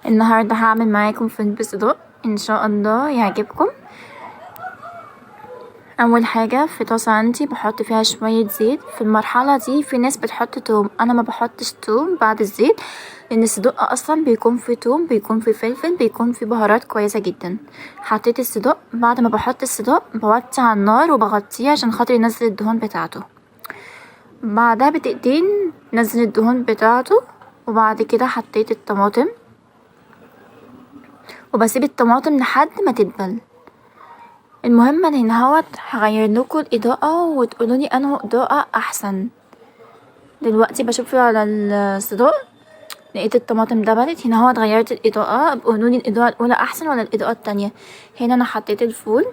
النهاردة هعمل معاكم فيلم بصدق ان شاء الله يعجبكم. اول حاجة في طاسة عندي بحط فيها شوية زيت. في المرحلة دي في ناس بتحط توم، انا ما بحطش توم بعد الزيت لان الصدق اصلا بيكون فيه توم، بيكون فيه فلفل، بيكون فيه بهارات كويسة جدا. حطيت الصدق، بعد ما بحط الصدق بوطي على النار وبغطيه عشان خاطر ينزل الدهون بتاعته. بعدها بدقيقتين نزل الدهون بتاعته، وبعد كده حطيت الطماطم وبسيب الطماطم لحد ما تدبل. المهم ان هنا هغير لكم الاضاءة وتقولولي انه اضاءة احسن. دلوقتي بشوف على الصدق لقيت الطماطم دبلت، هنا غيرت الاضاءة، قولولي الاضاءة الاولى احسن ولا الاضاءة التانية. هنا انا حطيت الفول.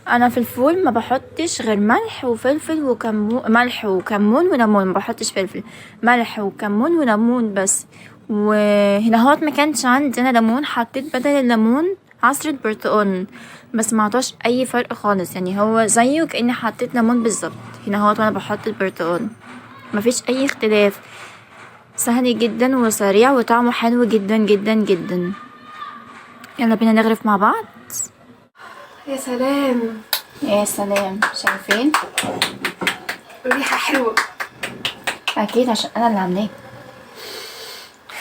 انا في الفول ما بحطش غير ملح وفلفل وكمون، ملح وكمون وليمون، ما بحطش فلفل، ملح وكمون وليمون بس. وهنا ما كانش عندي انا ليمون، حطيت بدل الليمون عصرة برتقال، بس ما عطاش اي فرق خالص، يعني هو زيه كأني حطيت ليمون بالظبط. هنا وانا بحط البرتقال مفيش اي اختلاف، سهل جدا وسريع وطعمه حلو جدا جدا جدا. يلا بينا نغرف مع بعض. يا سلام يا سلام، شايفين ريحة حلوة. اكيد عشان انا اللي عاملاه.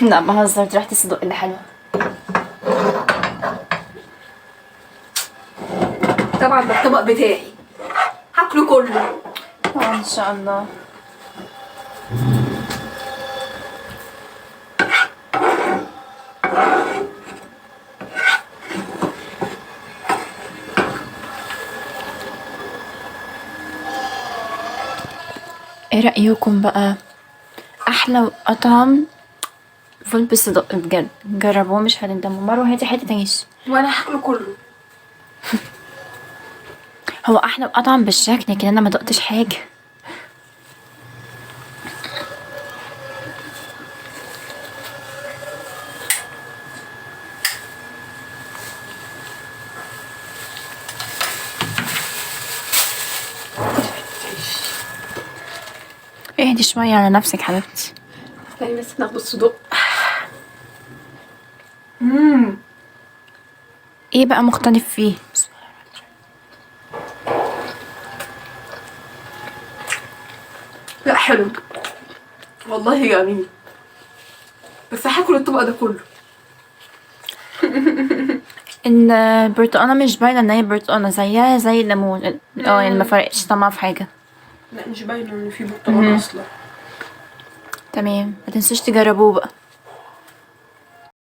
لا بهزر، دي ريحة الصدق اللي حلوة. طبعا ده الطبق بتاعي هاكله كله ان شاء الله. ايه رأيكم بقى؟ احلى واطعم فول بالصدق بجد، جربوه مش هتندموا. مروه هاتي حته عيش. وانا هاكله كله. هو احلى واطعم بالشكل، لكن انا ما دقتش حاجه. اهدي شويه على نفسك حبيبتي. استني بس ناخد الصدق. ايه بقى مختلف فيه؟ لا حلو والله جميل، بس هاكل الطبق ده كله. البرتقانه مش باينه ان هي برتقانه، زيها زي الليمون. يعني ما فرقش طعمها في حاجه. لا مش باينه ان في برتقال اصلا. تمام، ما تنسوش تجربوه بقى.